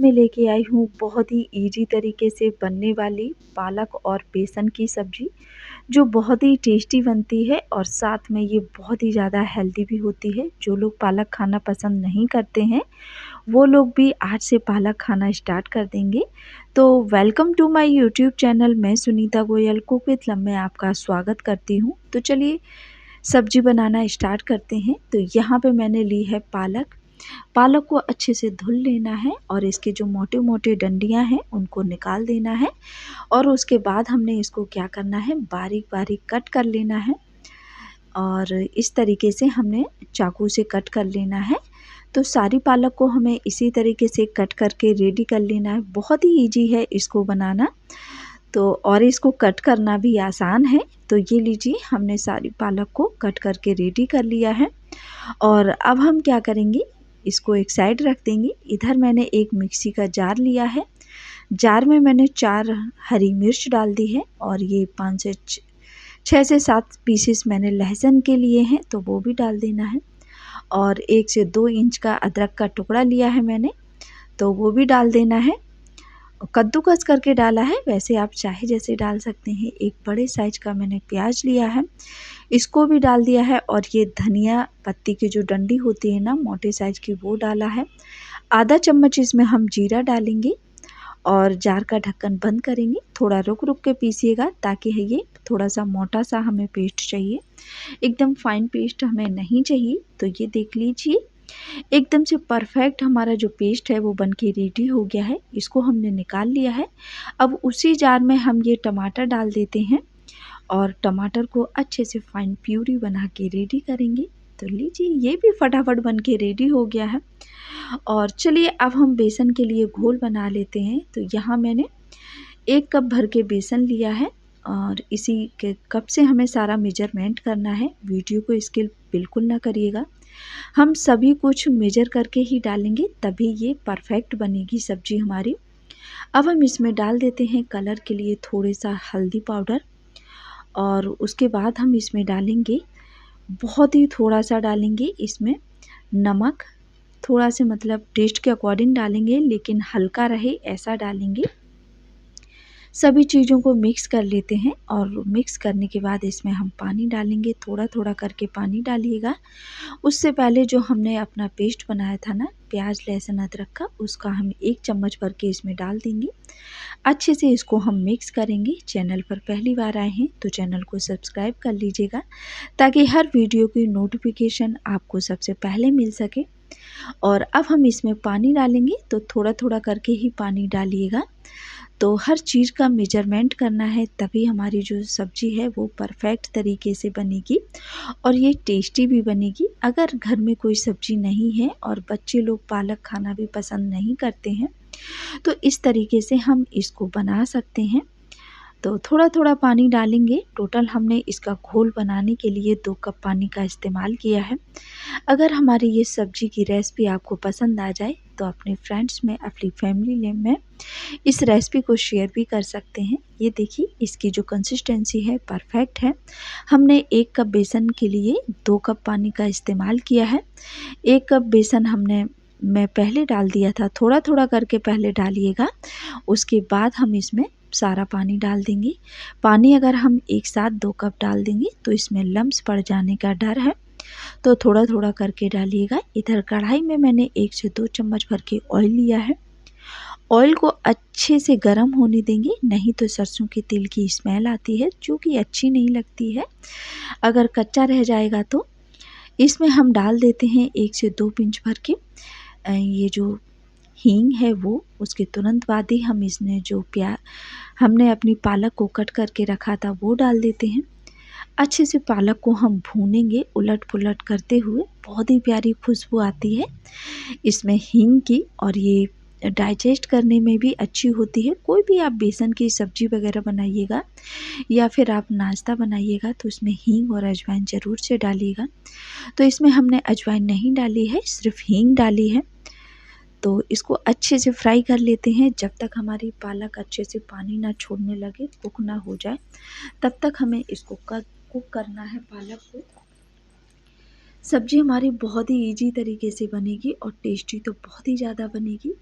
मैं लेके आई हूँ बहुत ही इजी तरीके से बनने वाली पालक और बेसन की सब्ज़ी, जो बहुत ही टेस्टी बनती है और साथ में ये बहुत ही ज़्यादा हेल्दी भी होती है। जो लोग पालक खाना पसंद नहीं करते हैं, वो लोग भी आज से पालक खाना स्टार्ट कर देंगे। तो welcome to my YouTube channel. मैं सुनीता गोयल कुक विथ लम में आपका स्वागत करती हूँ। तो चलिए सब्ज़ी बनाना स्टार्ट करते हैं। तो यहाँ पे मैंने ली है पालक। पालक को अच्छे से धुल लेना है और इसके जो मोटे-मोटे डंडियाँ हैं उनको निकाल देना है और उसके बाद हमने इसको क्या करना है, बारीक-बारीक कट कर लेना है और इस तरीके से हमने चाकू से कट कर लेना है। तो सारी पालक को हमें इसी तरीके से कट करके रेडी कर लेना है। बहुत ही ईज़ी है इसको बनाना, तो और इसको कट करना भी आसान है। तो ये लीजिए, हमने सारी पालक को कट करके रेडी कर लिया है और अब हम क्या करेंगे, इसको एक साइड रख देंगे। इधर मैंने एक मिक्सी का जार लिया है। जार में मैंने 4 हरी मिर्च डाल दी है और ये 5 से 6 से 7 पीसेस मैंने लहसुन के लिए हैं, तो वो भी डाल देना है। और 1 से 2 इंच का अदरक का टुकड़ा लिया है मैंने, तो वो भी डाल देना है। कद्दूकस करके डाला है, वैसे आप चाहे जैसे डाल सकते हैं। एक बड़े साइज का मैंने प्याज लिया है, इसको भी डाल दिया है। और ये धनिया पत्ती की जो डंडी होती है ना, मोटे साइज की, वो डाला है। आधा चम्मच इसमें हम जीरा डालेंगे और जार का ढक्कन बंद करेंगे। थोड़ा रुक रुक के पीसिएगा, ताकि है ये थोड़ा सा मोटा सा हमें पेस्ट चाहिए, एकदम फाइन पेस्ट हमें नहीं चाहिए। तो ये देख लीजिए, एकदम से परफेक्ट हमारा जो पेस्ट है वो बन के रेडी हो गया है। इसको हमने निकाल लिया है। अब उसी जार में हम ये टमाटर डाल देते हैं और टमाटर को अच्छे से फाइन प्यूरी बना के रेडी करेंगे। तो लीजिए, ये भी फटाफट बन के रेडी हो गया है। और चलिए अब हम बेसन के लिए घोल बना लेते हैं। तो यहाँ मैंने 1 कप भर के बेसन लिया है और इसी के कप से हमें सारा मेजरमेंट करना है। वीडियो को स्किप बिल्कुल ना करिएगा, हम सभी कुछ मेजर करके ही डालेंगे, तभी ये परफेक्ट बनेगी सब्जी हमारी। अब हम इसमें डाल देते हैं कलर के लिए थोड़ा सा हल्दी पाउडर और उसके बाद हम इसमें डालेंगे, बहुत ही थोड़ा सा डालेंगे इसमें नमक। थोड़ा से मतलब टेस्ट के अकॉर्डिंग डालेंगे, लेकिन हल्का रहे ऐसा डालेंगे। सभी चीज़ों को मिक्स कर लेते हैं और मिक्स करने के बाद इसमें हम पानी डालेंगे। थोड़ा थोड़ा करके पानी डालिएगा। उससे पहले जो हमने अपना पेस्ट बनाया था ना, प्याज लहसुन अदरक का, उसका हम 1 चम्मच भर के इसमें डाल देंगे। अच्छे से इसको हम मिक्स करेंगे। चैनल पर पहली बार आए हैं तो चैनल को सब्सक्राइब कर लीजिएगा, ताकि हर वीडियो की नोटिफिकेशन आपको सबसे पहले मिल सके। और अब हम इसमें पानी डालेंगे, तो थोड़ा थोड़ा करके ही पानी डालिएगा। तो हर चीज़ का मेजरमेंट करना है, तभी हमारी जो सब्ज़ी है वो परफेक्ट तरीके से बनेगी और ये टेस्टी भी बनेगी। अगर घर में कोई सब्ज़ी नहीं है और बच्चे लोग पालक खाना भी पसंद नहीं करते हैं, तो इस तरीके से हम इसको बना सकते हैं। तो थोड़ा थोड़ा पानी डालेंगे। टोटल हमने इसका घोल बनाने के लिए 2 कप पानी का इस्तेमाल किया है। अगर हमारी ये सब्ज़ी की रेसिपी आपको पसंद आ जाए, तो अपने फ्रेंड्स में, अपनी फैमिली में इस रेसिपी को शेयर भी कर सकते हैं। ये देखिए, इसकी जो कंसिस्टेंसी है परफेक्ट है। हमने 1 कप बेसन के लिए 2 कप पानी का इस्तेमाल किया है। 1 कप बेसन मैं पहले डाल दिया था। थोड़ा थोड़ा करके पहले डालिएगा, उसके बाद हम इसमें सारा पानी डाल देंगे। पानी अगर हम एक साथ 2 कप डाल देंगे तो इसमें लम्स पड़ जाने का डर है, तो थोड़ा थोड़ा करके डालिएगा। इधर कढ़ाई में मैंने 1 से 2 चम्मच भर के ऑयल लिया है। ऑयल को अच्छे से गर्म होने देंगे, नहीं तो सरसों के तेल की स्मेल आती है, जो कि अच्छी नहीं लगती है। अगर कच्चा रह जाएगा तो इसमें हम डाल देते हैं 1 से 2 पिंच भर के ये जो हींग है वो। उसके तुरंत बाद ही हम इसमें जो हमने अपनी पालक को कट करके रखा था वो डाल देते हैं। अच्छे से पालक को हम भूनेंगे उलट पुलट करते हुए। बहुत ही प्यारी खुशबू आती है इसमें हींग की, और ये डाइजेस्ट करने में भी अच्छी होती है। कोई भी आप बेसन की सब्ज़ी वगैरह बनाइएगा या फिर आप नाश्ता बनाइएगा, तो इसमें हींग और अजवाइन ज़रूर से डालिएगा। तो इसमें हमने अजवाइन नहीं डाली है, सिर्फ हींग डाली है। तो इसको अच्छे से फ्राई कर लेते हैं, जब तक हमारी पालक अच्छे से पानी ना छोड़ने लगे, कुक ना हो जाए, तब तक हमें इसको कुक करना है पालक को। सब्ज़ी हमारी बहुत ही इजी तरीके से बनेगी और टेस्टी तो बहुत ही ज़्यादा बनेगी।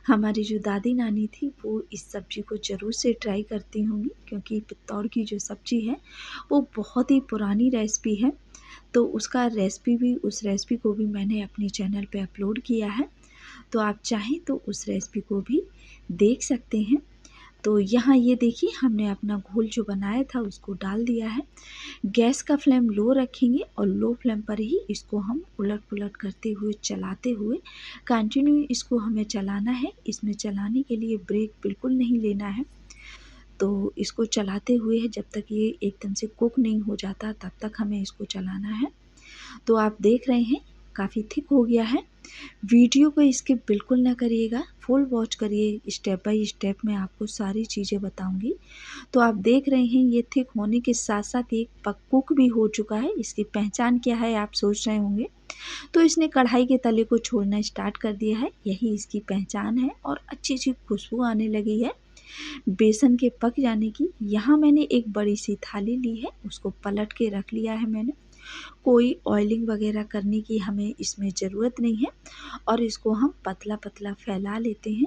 हमारी जो दादी नानी थी वो इस सब्ज़ी को ज़रूर से ट्राई करती होंगी, क्योंकि पित्तौर की जो सब्ज़ी है वो बहुत ही पुरानी रेसिपी है। तो उसका रेसिपी भी उस रेसिपी को भी मैंने अपने चैनल पे अपलोड किया है, तो आप चाहें तो उस रेसिपी को भी देख सकते हैं। तो यहाँ ये देखिए हमने अपना घोल जो बनाया था उसको डाल दिया है। गैस का फ्लेम लो रखेंगे और लो फ्लेम पर ही इसको हम उलट-पुलट करते हुए, चलाते हुए कंटिन्यू इसको हमें चलाना है। इसमें चलाने के लिए ब्रेक बिल्कुल नहीं लेना है। तो इसको चलाते हुए जब तक ये एकदम से कुक नहीं हो जाता तब तक हमें इसको चलाना है। तो आप देख रहे हैं काफ़ी थिक हो गया है। वीडियो को स्किप बिल्कुल ना करिएगा, फुल वॉच करिए, स्टेप बाय स्टेप मैं आपको सारी चीज़ें बताऊंगी। तो आप देख रहे हैं ये थिक होने के साथ साथ ये कुक भी हो चुका है। इसकी पहचान क्या है आप सोच रहे होंगे। तो इसने कढ़ाई के तले को छोड़ना स्टार्ट कर दिया है, यही इसकी पहचान है और अच्छी सी खुशबू आने लगी है बेसन के पक जाने की। यहाँ मैंने एक बड़ी सी थाली ली है, उसको पलट के रख लिया है मैंने। कोई ऑयलिंग वगैरह करने की हमें इसमें ज़रूरत नहीं है और इसको हम पतला पतला फैला लेते हैं।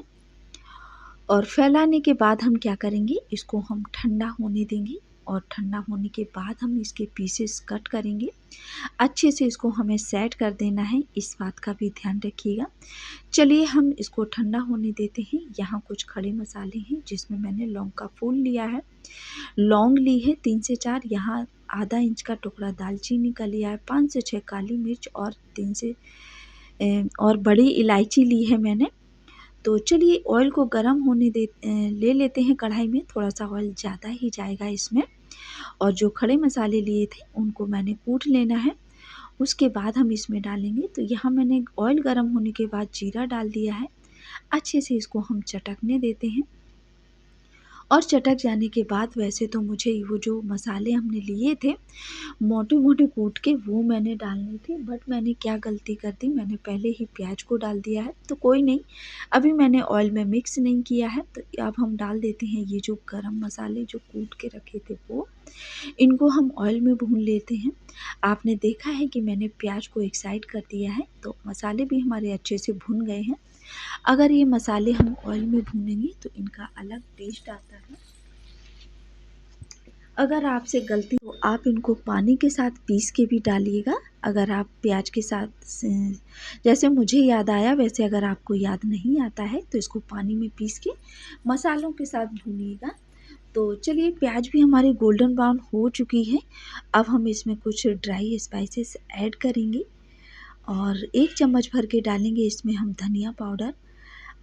और फैलाने के बाद हम क्या करेंगे, इसको हम ठंडा होने देंगे और ठंडा होने के बाद हम इसके पीसेस कट करेंगे। अच्छे से इसको हमें सेट कर देना है, इस बात का भी ध्यान रखिएगा। चलिए हम इसको ठंडा होने देते हैं। यहाँ कुछ खड़े मसाले हैं जिसमें मैंने लौंग का फूल लिया है, लौंग ली है 3 से 4, यहाँ आधा इंच का टुकड़ा दालचीनी का लिया है, 5 से 6 काली मिर्च और 3 से और बड़ी इलायची ली है मैंने। तो चलिए ऑयल को गर्म होने ले लेते हैं कढ़ाई में, थोड़ा सा ऑयल ज़्यादा ही जाएगा इसमें। और जो खड़े मसाले लिए थे उनको मैंने कूट लेना है, उसके बाद हम इसमें डालेंगे। तो यहाँ मैंने ऑयल गर्म होने के बाद जीरा डाल दिया है, अच्छे से इसको हम चटकने देते हैं। और चटक जाने के बाद वैसे तो मुझे वो जो मसाले हमने लिए थे मोटे-मोटे कूट के वो मैंने डालने थे, बट मैंने क्या गलती कर दी, मैंने पहले ही प्याज को डाल दिया है। तो कोई नहीं, अभी मैंने ऑयल में मिक्स नहीं किया है। तो अब हम डाल देते हैं ये जो गरम मसाले जो कूट के रखे थे वो, इनको हम ऑयल में भून लेते हैं। आपने देखा है कि मैंने प्याज को एक साइड कर दिया है, तो मसाले भी हमारे अच्छे से भुन गए हैं। अगर ये मसाले हम ऑयल में भूनेंगे तो इनका अलग टेस्ट आता है। अगर आपसे गलती हो आप इनको पानी के साथ पीस के भी डालिएगा। अगर आप प्याज के साथ जैसे मुझे याद आया, वैसे अगर आपको याद नहीं आता है तो इसको पानी में पीस के मसालों के साथ भूनिएगा। तो चलिए प्याज भी हमारी गोल्डन ब्राउन हो चुकी है। अब हम इसमें कुछ ड्राई स्पाइसेस ऐड करेंगे और 1 चम्मच भर के डालेंगे इसमें हम धनिया पाउडर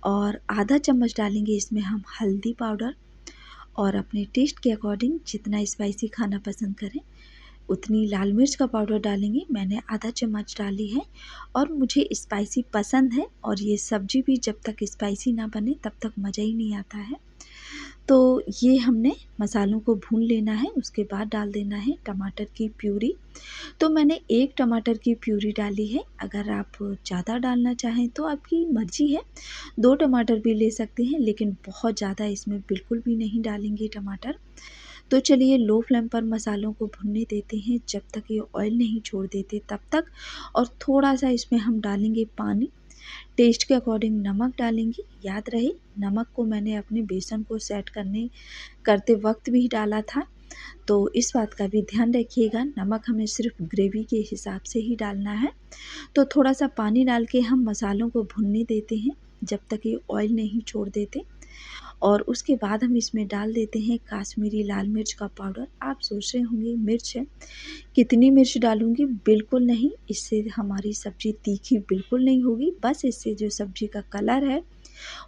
और आधा चम्मच डालेंगे इसमें हम हल्दी पाउडर और अपने टेस्ट के अकॉर्डिंग जितना स्पाइसी खाना पसंद करें उतनी लाल मिर्च का पाउडर डालेंगे। मैंने आधा चम्मच डाली है और मुझे स्पाइसी पसंद है और ये सब्ज़ी भी जब तक स्पाइसी ना बने तब तक मज़ा ही नहीं आता है। तो ये हमने मसालों को भून लेना है, उसके बाद डाल देना है टमाटर की प्यूरी। तो मैंने 1 टमाटर की प्यूरी डाली है, अगर आप ज़्यादा डालना चाहें तो आपकी मर्ज़ी है, 2 टमाटर भी ले सकते हैं, लेकिन बहुत ज़्यादा इसमें बिल्कुल भी नहीं डालेंगे टमाटर। तो चलिए लो फ्लेम पर मसालों को भुनने देते हैं जब तक ये ऑयल नहीं छोड़ देते तब तक। और थोड़ा-सा इसमें हम डालेंगे पानी, टेस्ट के अकॉर्डिंग नमक डालेंगे। याद रहे नमक को मैंने अपने बेसन को सेट करते वक़्त भी डाला था, तो इस बात का भी ध्यान रखिएगा। नमक हमें सिर्फ ग्रेवी के हिसाब से ही डालना है। तो थोड़ा-सा पानी डाल के हम मसालों को भुनने देते हैं जब तक ये ऑयल नहीं छोड़ देते। और उसके बाद हम इसमें डाल देते हैं काश्मीरी लाल मिर्च का पाउडर। आप सोच रहे होंगे मिर्च है, कितनी मिर्च डालूँगी? बिल्कुल नहीं, इससे हमारी सब्ज़ी तीखी बिल्कुल नहीं होगी। बस इससे जो सब्ज़ी का कलर है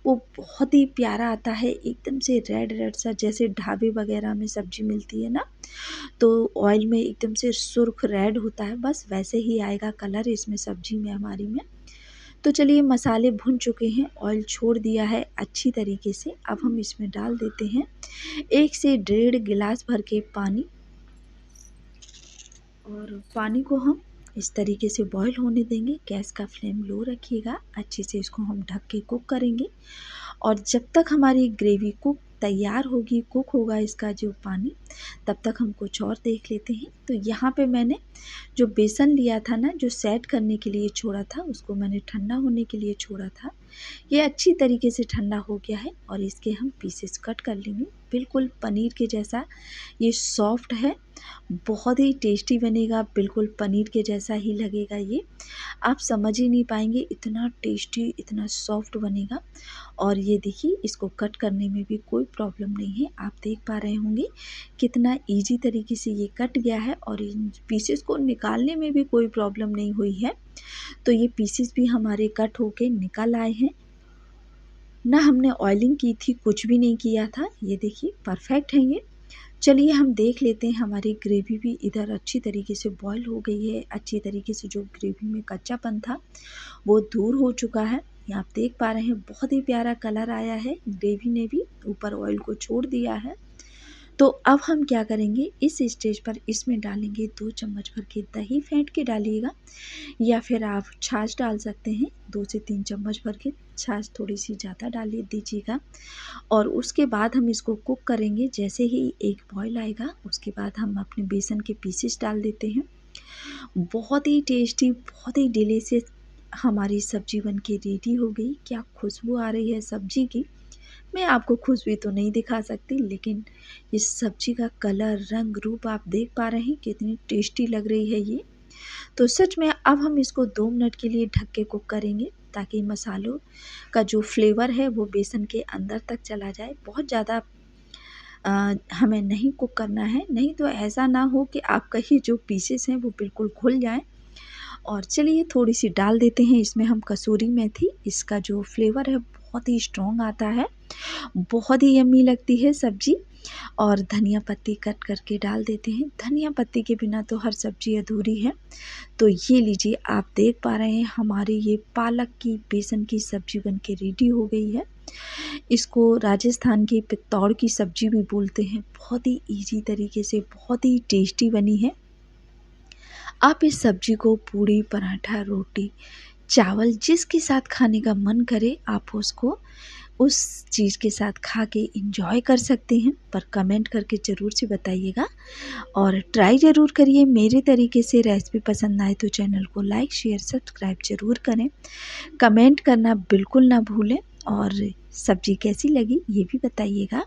वो बहुत ही प्यारा आता है, एकदम से रेड रेड सा, जैसे ढाबे वगैरह में सब्ज़ी मिलती है ना, तो ऑयल में एकदम से सुर्ख रेड होता है, बस वैसे ही आएगा कलर इसमें सब्ज़ी में हमारी में। तो चलिए मसाले भुन चुके हैं, ऑयल छोड़ दिया है अच्छी तरीके से। अब हम इसमें डाल देते हैं 1 से डेढ़ गिलास भर के पानी और पानी को हम इस तरीके से बॉईल होने देंगे। गैस का फ्लेम लो रखिएगा, अच्छे से इसको हम ढक के कुक करेंगे और जब तक हमारी ग्रेवी तैयार होगी, कुक होगा इसका जो पानी, तब तक हम कुछ और देख लेते हैं। तो यहाँ पे मैंने जो बेसन लिया था ना, जो सेट करने के लिए छोड़ा था, उसको मैंने ठंडा होने के लिए छोड़ा था। ये अच्छी तरीके से ठंडा हो गया है और इसके हम पीसेस कट कर लेंगे। बिल्कुल पनीर के जैसा ये सॉफ्ट है, बहुत ही टेस्टी बनेगा, बिल्कुल पनीर के जैसा ही लगेगा ये। आप समझ ही नहीं पाएँगे, इतना टेस्टी, इतना सॉफ्ट बनेगा। और ये देखिए, इसको कट करने में भी कोई प्रॉब्लम नहीं है। आप देख पा रहे होंगे कितना ईज़ी तरीके से ये कट गया है और इन पीसेस को निकालने में भी कोई प्रॉब्लम नहीं हुई है। तो ये पीसेस भी हमारे कट होके निकल आए हैं। ना हमने ऑयलिंग की थी, कुछ भी नहीं किया था। ये देखिए परफेक्ट है ये। चलिए हम देख लेते हैं, हमारी ग्रेवी भी इधर अच्छी तरीके से बॉयल हो गई है। अच्छी तरीके से जो ग्रेवी में कच्चापन था वो दूर हो चुका है। ये आप देख पा रहे हैं, बहुत ही प्यारा कलर आया है। ग्रेवी ने भी ऊपर ऑयल को छोड़ दिया है। तो अब हम क्या करेंगे, इस स्टेज पर इसमें डालेंगे 2 चम्मच भर के दही। फेंट के डालिएगा या फिर आप छाछ डाल सकते हैं। 2 से 3 चम्मच भर के छाछ थोड़ी सी ज़्यादा डाल दीजिएगा और उसके बाद हम इसको कुक करेंगे। जैसे ही एक बॉयल आएगा उसके बाद हम अपने बेसन के पीसेस डाल देते हैं। बहुत ही टेस्टी, बहुत ही डिलीशियस हमारी सब्जी बन के रेडी हो गई। क्या खुशबू आ रही है सब्जी की। मैं आपको खुशबू तो नहीं दिखा सकती, लेकिन इस सब्जी का कलर, रंग, रूप आप देख पा रहे हैं कितनी टेस्टी लग रही है ये। तो सच में अब हम इसको 2 मिनट के लिए ढक के कुक करेंगे ताकि मसालों का जो फ्लेवर है वो बेसन के अंदर तक चला जाए। बहुत ज़्यादा हमें नहीं कुक करना है, नहीं तो ऐसा ना हो कि आपका ही जो पीसेस हैं वो बिल्कुल घुल जाएँ। और चलिए थोड़ी सी डाल देते हैं इसमें हम कसूरी मेथी। इसका जो फ्लेवर है बहुत ही स्ट्रॉन्ग आता है, बहुत ही यम्मी लगती है सब्जी। और धनिया पत्ती कट करके डाल देते हैं। धनिया पत्ती के बिना तो हर सब्जी अधूरी है। तो ये लीजिए, आप देख पा रहे हैं हमारी ये पालक की बेसन की सब्जी बन के रेडी हो गई है। इसको राजस्थान की पित्तौड़ की सब्जी भी बोलते हैं। बहुत ही इजी तरीके से बहुत ही टेस्टी बनी है। आप इस सब्जी को पूड़ी, पराठा, रोटी, चावल जिसके साथ खाने का मन करे आप उसको उस चीज़ के साथ खा के एंजॉय कर सकते हैं। पर कमेंट करके ज़रूर से बताइएगा और ट्राई ज़रूर करिए मेरे तरीके से। रेसिपी पसंद आए तो चैनल को लाइक, शेयर, सब्सक्राइब ज़रूर करें। कमेंट करना बिल्कुल ना भूलें और सब्ज़ी कैसी लगी ये भी बताइएगा।